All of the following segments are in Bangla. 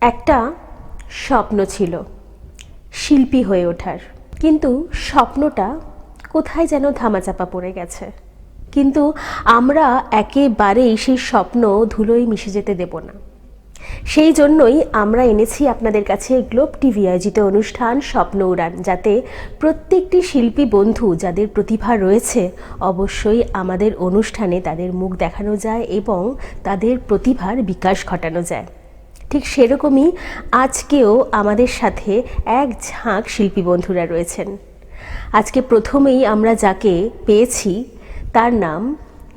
একটা স্বপ্ন ছিল শিল্পী হয়ে ওঠার, কিন্তু স্বপ্নটা কোথায় যেন ধামাচাপা পড়ে গেছে। কিন্তু আমরা একেবারেই সেই স্বপ্ন ধুলোয় মিশে যেতে দেব না। সেই জন্যই আমরা এনেছি আপনাদের কাছে গ্লোব টিভি আয়োজিত অনুষ্ঠান স্বপ্ন উড়ান, যাতে প্রত্যেকটি শিল্পী বন্ধু যাদের প্রতিভা রয়েছে অবশ্যই আমাদের অনুষ্ঠানে তাদের মুখ দেখানো যায় এবং তাদের প্রতিভার বিকাশ ঘটানো যায়। ঠিক সেরকমই আজকেও আমাদের সাথে এক ঝাঁক শিল্পী বন্ধুরা রয়েছেন। আজকে প্রথমেই আমরা যাকে পেয়েছি তার নাম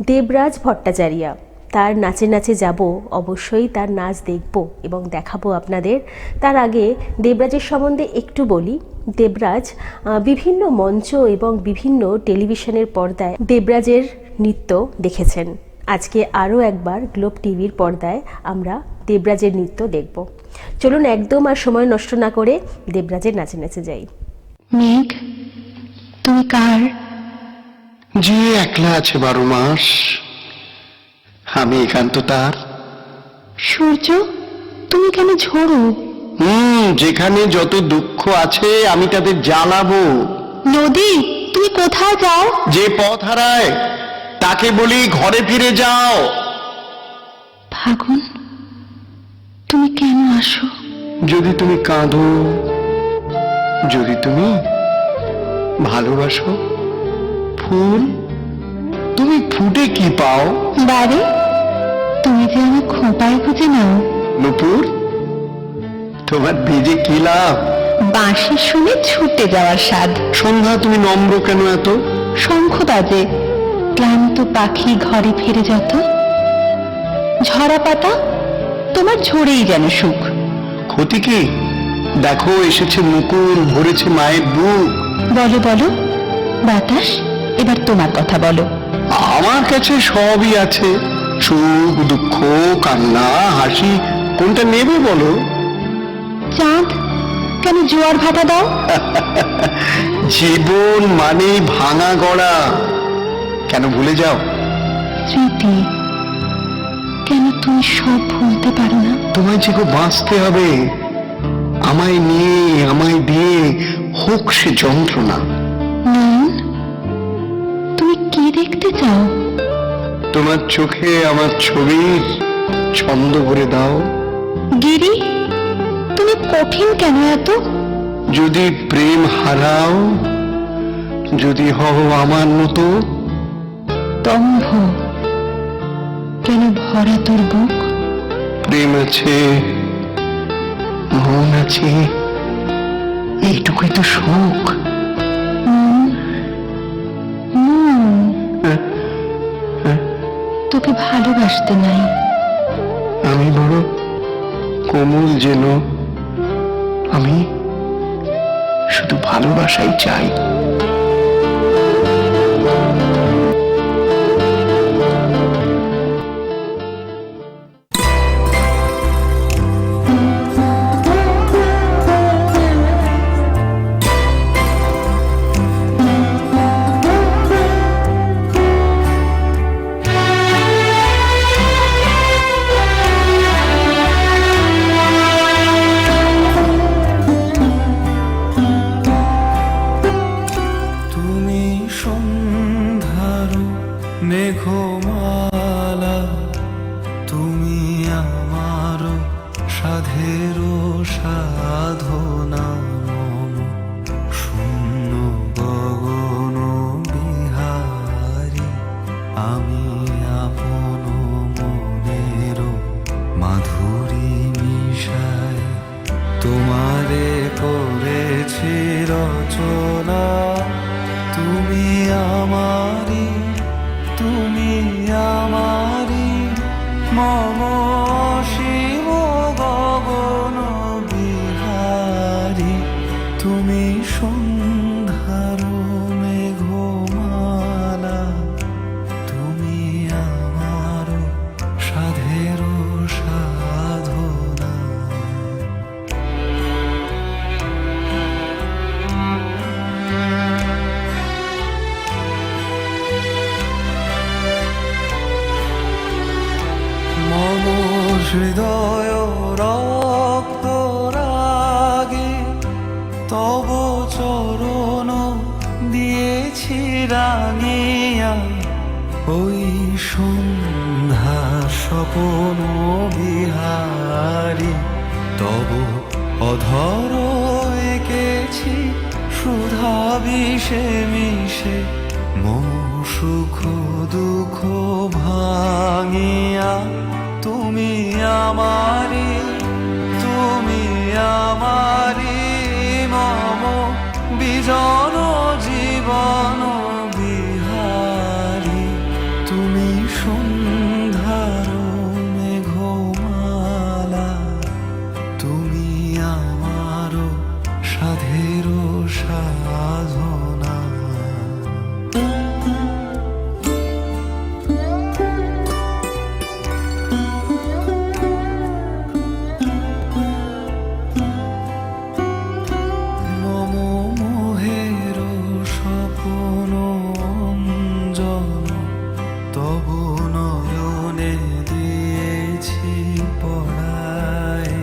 দেবরাজ ভট্টাচারিয়া। তার নাচে নাচে যাব, অবশ্যই তার নাচ দেখব এবং দেখাবো আপনাদের। তার আগে দেবরাজের সম্বন্ধে একটু বলি। দেবরাজ বিভিন্ন মঞ্চ এবং বিভিন্ন টেলিভিশনের পর্দায় দেবরাজের নৃত্য দেখেছেন। আজকে আরও একবার গ্লোব টিভির পর্দায় আমরা দেবরাজের নৃত্য দেখব। চলুন একদম আর সময় নষ্ট না করে দেবরাজের নাচে নাচে যাই। মেঘ, তুমি কার? যে একলা আছে 12 মাস, আমি একান্ত তার। সূর্য, তুমি কেন ঝোড়ো? যেখানে যত দুঃখ আছে আমি তাদের জ্বালাবো। নদী, তুমি কোথায় যাও? যে পথ হারায় তাকে বলি ঘরে ফিরে যাও। ফাগুন, তুমি কেন আসো? যদি তুমি কাঁদো, যদি তুমি ভালোবাসো, ফুল তুমি ফুটে কি পাও? বারে, তুমি যে আমার খোঁপায় খুঁজে নাও। নুপুর, তোমার বেজে কি লাভ? বাঁশি শুনে ছুটে যাওয়ার স্বাদ। সন্ধ্যা, তুমি নম্র কেন এত? শঙ্খ বাজে, ক্লান্ত পাখি ঘরে ফিরে যত। ঝরা পাতা, তোমার ঝরেই যেন সুখ। ক্ষতি কি? দেখো এসেছে মুকুল, ভরেছে মায়ের বুক। বলো বলো বাতাস, এবার তোমার কথা বলো। আমার কাছে সবই আছে, সুখ, দুঃখ, কান্না, হাসি, কোনটা নেবে বলো? চাঁদ, কেন জোয়ার ভাটা দাও? জীবন মানে ভাঙা গড়া, কেন ভুলে যাও? স্মৃতি, কেন তুমি সব ভুলতে পারো না? তোমায় যে বাঁচতে হবে, আমায় নিয়ে আমায় দিয়ে, হোক সে যন্ত্রণা। নয়ন, তুমি কি দেখতে চাও? তোমার চোখে আমার ছবির ছন্দ ভরে দাও। গিরি, তুমি কঠিন কেন এত? যদি প্রেম হারাও, যদি হও আমার মতো। দম্ভ, কেন ভরা তোর বুক? প্রেম আছে, মন আছে, এইটুকুই তো সুখ। তোকে ভালোবাসতে নাই। আমি বড় কোমল যেন, আমি শুধু ভালোবাসাই চাই। মেঘমালা, তুমি আমার সাধেরও সাধনা, মম শূন্য গগন বিহারী, আমি আপন মনের মাধুরী মিশায় তোমারে করেছি রচনা। তুমি আমারি, তুমি আমারি, মম শিব গগন বিহারী, তুমি সন্ধ্যার মেঘমালা, তুমি আমার সাধের সাধনা। ওই সন্ধ্যা স্বপন বিহারী তব অধর এঁকেছি সুধা বিষে মিশে মম সুখ দুঃখ ভাঙিয়া তুমি আমারি মম বিজন জীবন বিহারী তুমি সন্ধ্যার মেঘমালা তুমি আমার সাধের সাধনা মম মোহের স্বপন অঞ্জন তব নয়নে দিয়েছি পড়ায়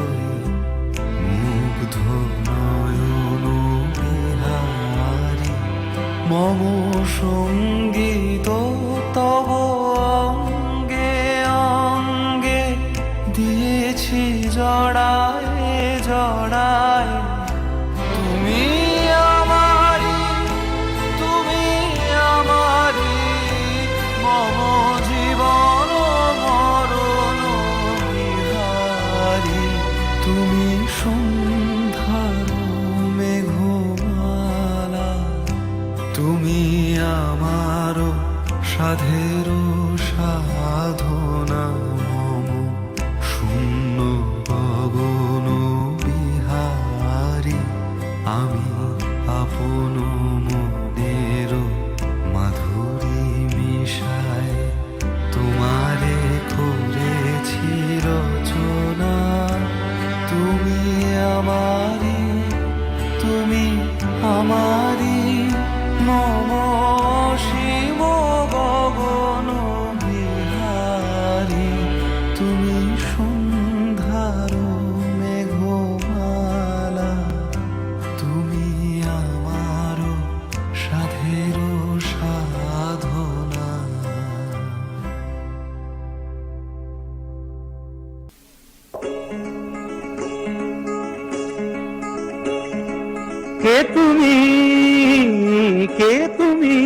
ওই মুগ্ধ নয়ন বিহারী মম সঙ্গীত তব অঙ্গে অঙ্গে দিয়েছি জড়ায় জড়ায় তুমি আমারি মম জীবন মরণ বিহারী তুমি সন্ধ্যার মেঘমালা তুমি আমার সাধের সাধনা মম শূন্য গগন বিহারী আমি আপন মনের মাধুরী মিশায় তোমারে করেছি রচনা তুমি আমারি মম শিব গগন বিহারী তুমি সন্ধ্যার মেঘমালা তুমি আমার সাধের সাধনা কে তুমি, কে তুমি?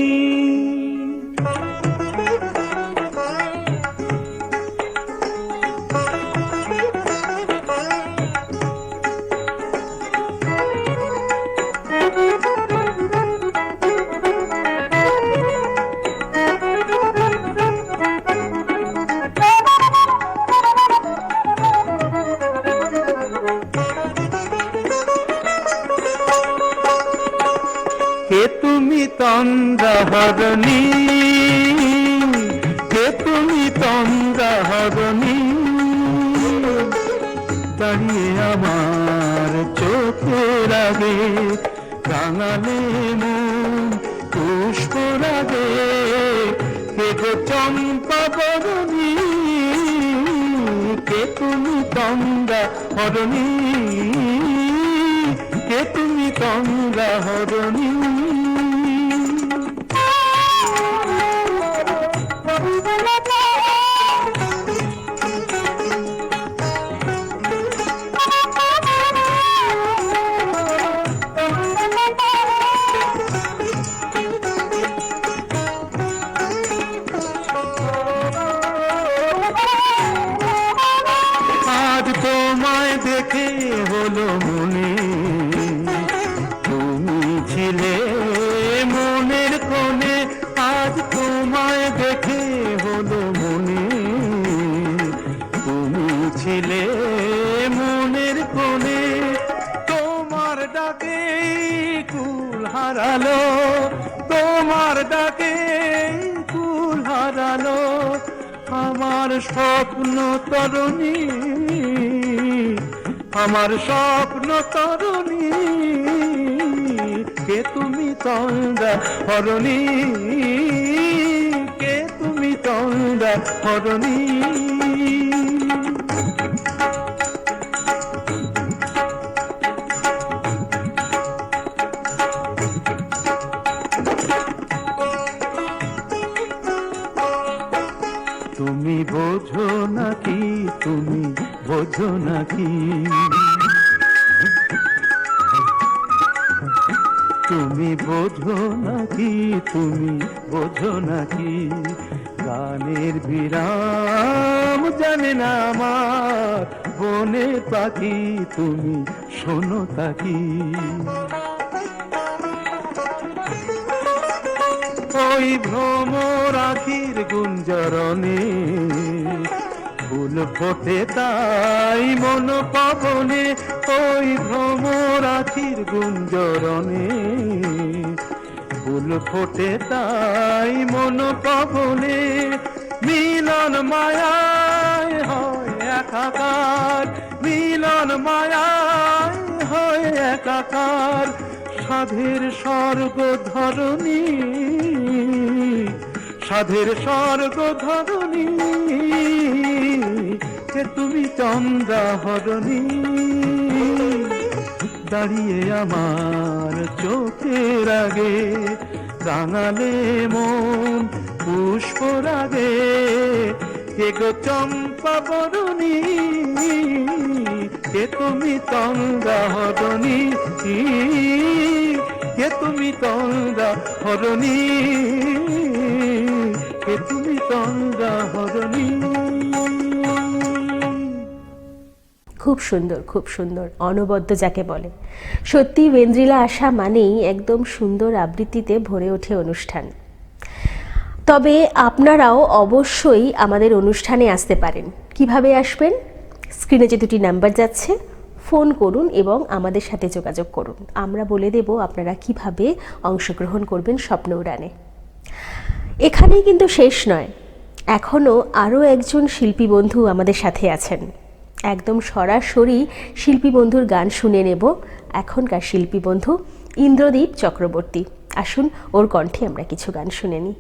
কে তুমি তন্দ্রাহরণী, কে তুমি তন্দ্রাহরণী, দাঁড়িয়ে আমার চোখের আগে রাঙালে মন পুষ্প রাগে, কে গো চম্পা বরণী, কে তুমি তন্দ্রাহরণী, কে তুমি তন্দ্রাহরণী। আজ তোমায় দেখে হলো মনে, তুমি ছিলে মনের কোণে, আজ তোমায় দেখে হলো মনে, তুমি ছিলে মনের কোণে, তোমার ডাকে কুল হারালো, তোমার ডাকে কুল হারালো আমার স্বপ্ন তরুণী, আমার স্বপ্ন তরুণী, কে তুমি তন্দ্রাহরণী, কে তুমি তন্দ্রাহরণী। বোঝো নাকি? তুমি বোঝো নাকি, তুমি বোঝো নাকি? গানের বিরাম জানে না আমার বনের পাখি, তুমি শোনো তাকি। ওই ভ্রমর আখির গুঞ্জরণে ফুল ফোটে তাই মন পাবনে, ওই ভ্রমর আখির গুঞ্জরণে ফুল ফোটে তাই মন পাবনে। মিলন মায়ায় হয় একাকার, মিলন মায়ায় হয় একাকার, সাধের স্বর্গ ধরণী, সাধের স্বর্গ ধরণী। কে তুমি চন্দ্রাহরণী, দাঁড়িয়ে আমার চোখের আগে রাঙালে মন পুষ্প রাগে। কে গো চম্পা বরণী, কে তুমি চন্দ্রাহরণী, কে তুমি চন্দ্রাহরণী, কে তুমি চন্দ্রাহরণী। খুব সুন্দর, খুব সুন্দর, অনবদ্য যাকে বলে। সত্যি ওয়েন্দ্রিলা আসা মানেই একদম সুন্দর আবৃত্তিতে ভরে ওঠে অনুষ্ঠান। তবে আপনারাও অবশ্যই আমাদের অনুষ্ঠানে আসতে পারেন। কিভাবে আসবেন? স্ক্রিনে যে দুটি নাম্বার যাচ্ছে, ফোন করুন এবং আমাদের সাথে যোগাযোগ করুন। আমরা বলে দেব আপনারা কিভাবে অংশগ্রহণ করবেন স্বপ্ন উড়ানে। এখানেই কিন্তু শেষ নয়, এখনও আরও একজন শিল্পী বন্ধু আমাদের সাথে আছেন। একদম সরাসরি শিল্পী বন্ধুর গান শুনে নেব। এখনকার শিল্পী বন্ধু ইন্দ্রদীপ চক্রবর্তী। আসুন ওর কণ্ঠে আমরা কিছু গান শুনে নিই।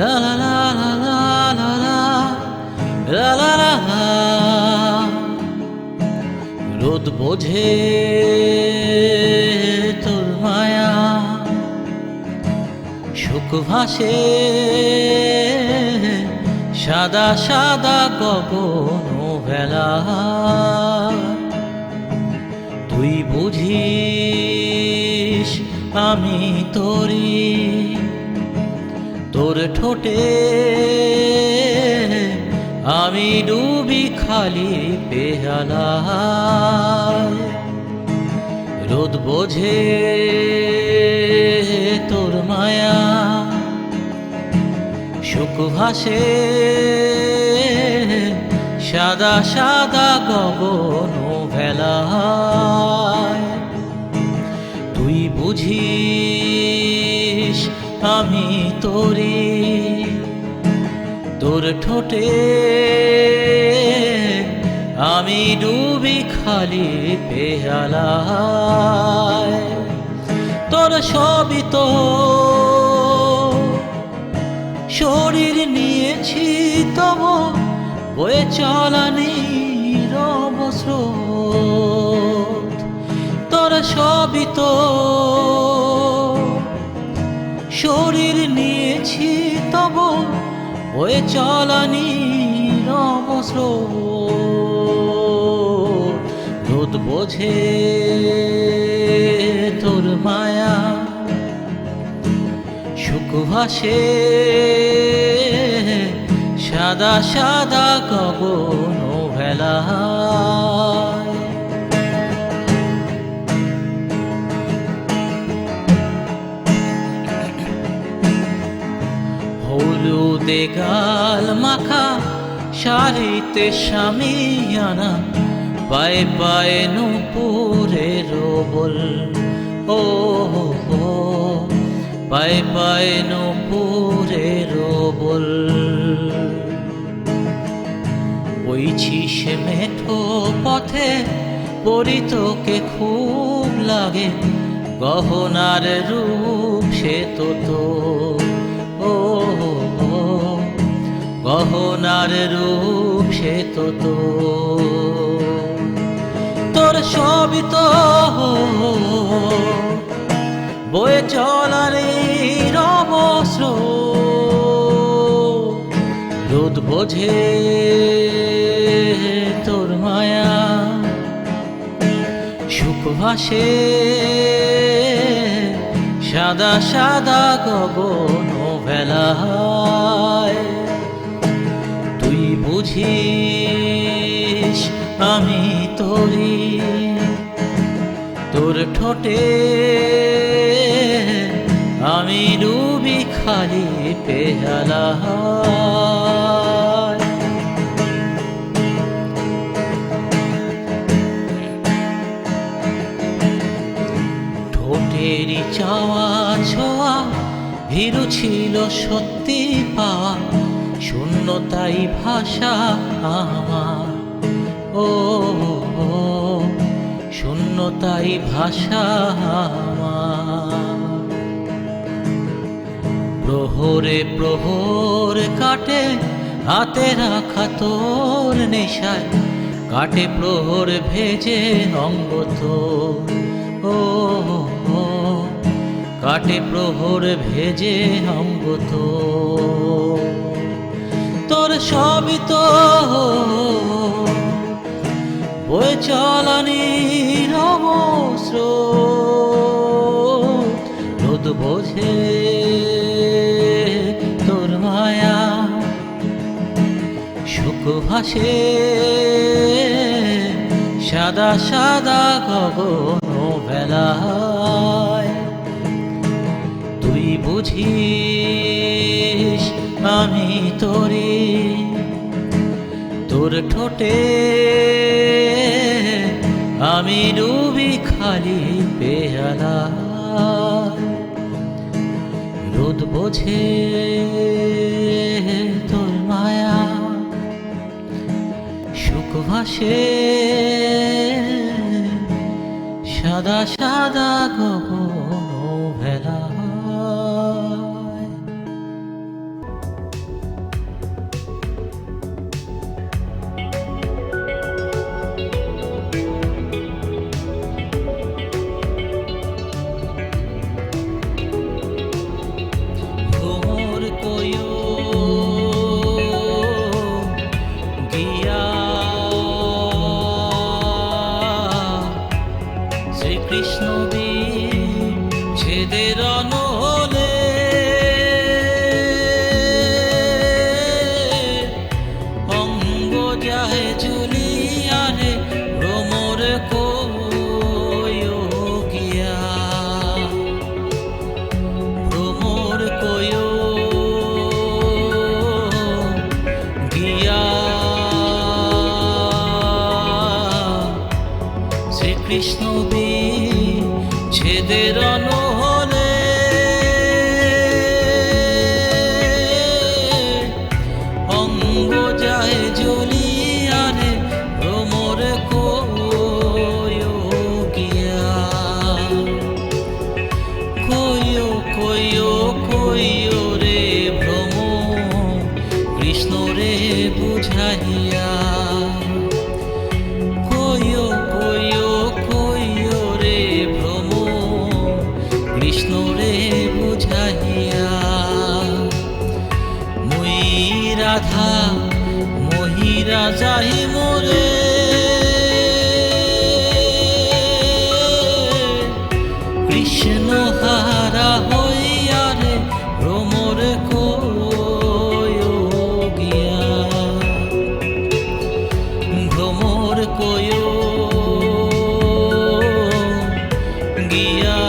La la la la la la la la la la। রোদ বোঝে তোর মায়া, সুখ ভাসে সাদা সাদা গগন ভেলা। তুই বুঝিস আমি তোরি, তোর ঠোঁটে আমি ডুবি খালি বেহালায়। রোদ বোঝে তোর মায়া, সুখ ভাসে সাদা সাদা গগন ভেলায়। তুই বুঝিস আমি তোরি, তোর ঠোঁটে আমি ডুবি খালি পেয়ালায়। তোর সবই তো শরীর নিয়েছি, তব বয়ে চলা নীরব স্রোত। তোর সবই তো শরীর নিয়েছি, তব বয়ে চলা নীরব স্রোত। রোদ বোঝে তোর মায়া, সুখ ভাসে সাদা সাদা গগন ভেলায়। হলুদে গাল মাখা শাড়িতে শামিয়ানা, পায়ে পায়ে নূপুরের বল। ও পায়ে পায়ে নূপুরের বল। বইছিস মেঠো পথে, পরি তোকে খুব লাগে, গহনার রূপ সে তো তোর। ও গহনার রূপ সে তো তোর। তোর সবই তো বয়ে চলারে রবস্র রোদ বোঝে তোর মায়া সুখ ভাসে সাদা সাদা গগন বেলায় তুই বুঝিস আমি তোরি তোর ঠোঁটে আমি ডুবি খালি পেয়ালায় ঠোঁটেরই চাওয়া ছোঁয়া ভীরু ছিল সত্যি পাওয়া শূন্যতাই ভাষা আমার ও শূন্যতাই ভাষা আমার প্রহরে প্রহর কাটে হাতে রাখা তোর নেশায় কাটে প্রহর ভেজে অঙ্গ তোর ও কাটে প্রহর ভেজে অঙ্গ তোর সবই তো বয়ে চলানি রবস্র রোদ বোঝে তোর মায়া সুখ ভাসে সাদা সাদা গগন বেলায় তুই বুঝিস আমি তোরে তোর ঠোঁটে আমি ডুবি খালি পেয়ালা রোদ বোঝে তোর মায়া সুখ ভাসে সাদা সাদা গগন ভেলা শ্রীকৃষ্ণ ছেদের নহলে অঙ্গ যায় জুলিয়ারে ভ্রমর কইয়া ভ্রমর গিয়া শ্রীকৃষ্ণ ছেদের নহলে অঙ্গ যায় জলিয়ারে ভ্রমর কইয়া কইও রে ভ্রম কৃষ্ণ রে বুঝাইয়া কৃষ্ণ রে বুঝাইয়া মুই রাধা মহিরা যাই মোরে কৃষ্ণ হারা হইয়া রে ভ্রমর গিয়া ভ্রমর গিয়া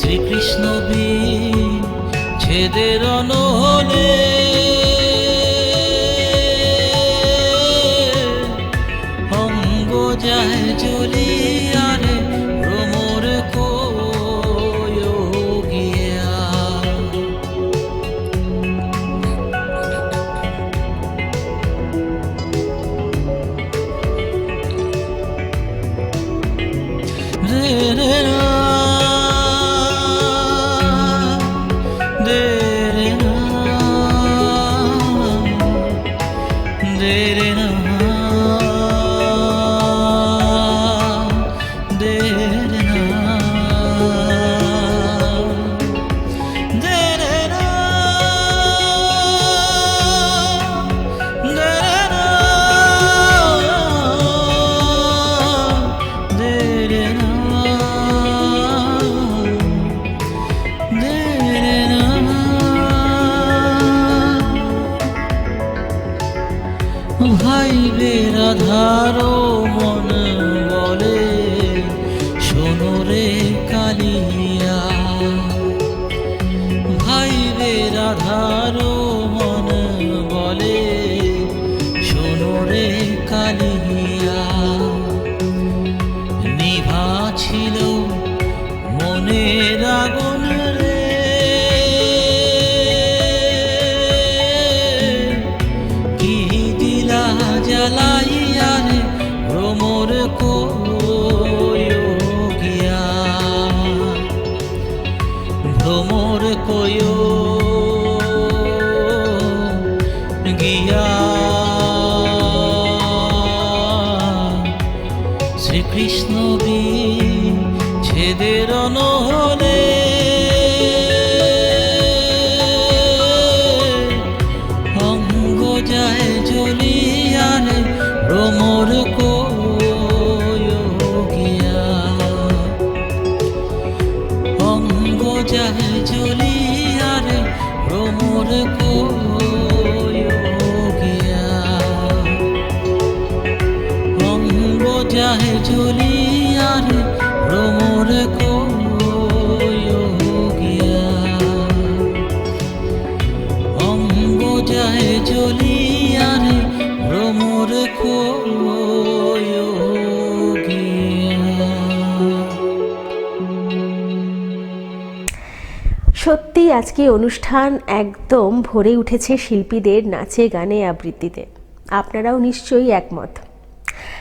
শ্রীকৃষ্ণ ছেদের নহলে অঙ্গ যায় জলিয়ারে ভ্রমর গিয়া রে রে রে রে দে রে না, দে রে না, দে রে না, দে রে না, দে রে না। ভাই বেরাধারো মন বলে শোনো রে কালিয়া, ভাই বেরাধারো মন বলে শোনো রে কালিয়া, নিভা ছিল মনের আগুন রে, কি দিলা জ্বালাইয়া রে ভ্রমর গিয়া, ভ্রমর গিয়া। শ্রীকৃষ্ণ বিচ্ছেদের নহলে অঙ্গ যায় জ্বলিয়া রে ভ্রমর গিয়া, অঙ্গ যায় জ্বলিয়া রে ভ্রমর গিয়া, অঙ্গ যায় জ্বলিয়া রে ভ্রমর গিয়া, অঙ্গ যায় জ্বলিয়া রে ভ্রমর সত্যি আজকে অনুষ্ঠান একদম ভরে উঠেছে শিল্পীদের নাচে গানে আবৃত্তিতে। আপনারাও নিশ্চয়ই একমত।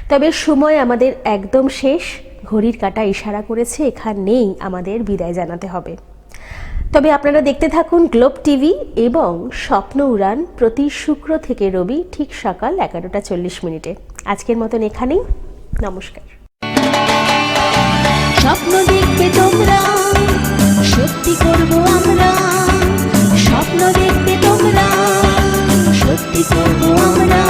তবে সময় আমাদের একদম শেষ, ঘড়ির কাঁটা ইশারা করেছে এখানেই আমাদের বিদায় জানাতে হবে। তবে আপনারা দেখতে থাকুন গ্লোব টিভি এবং স্বপ্ন উড়ান প্রতি শুক্র থেকে রবি ঠিক সকাল 11টা 40 মিনিটে। আজকের মতন এখানেই, নমস্কার। স্বপ্ন দেখবে তোমরা, সত্যি করব আমরা, স্বপ্ন দেখবে তোমরা, সত্যি করব আমরা।